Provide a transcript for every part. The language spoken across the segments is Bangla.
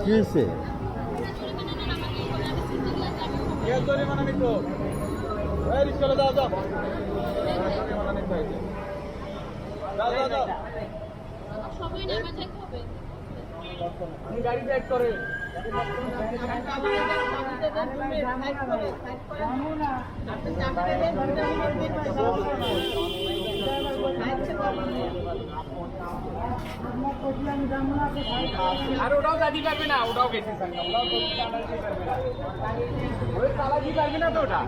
কি হয়েছে? গাড়ি ব্যাক করে আর ওটাও দাদি পারবে না, ওটাও গেছে চালাতে পারবে না তো ওটা।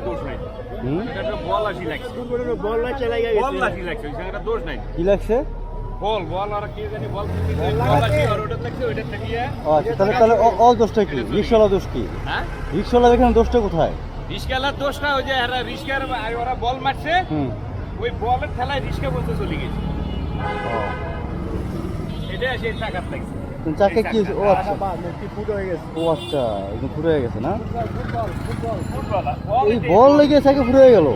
দোষ নাই, বল আসি লাগছে, বল লাগছে, দোষ নাই। কি লাগছে? বল বল আর কি জানি বল আর ওটা লাগছে, ওইটা থেকে। আচ্ছা, তাহলে অল দোষটা কি? রিক্সাওয়ালা দোষ কি? হ্যাঁ, রিক্সাওয়ালা এখানে দোষটা কোথায়? রিস্কালার দোষ না, ওই যে এরা রিস্কার ওরা বল মারছে, ওই বলের ঠেলায় রিস্কা বলতে চলে গেছে, এটা সেই টাকার লাগছে। চাকা কি? ও আচ্ছা, ফুটো হয়ে গেছে। ও আচ্ছা, একদম ফুটো হয়ে গেছে না? এই বল লেগে চাকা ফুটো হয়ে গেল।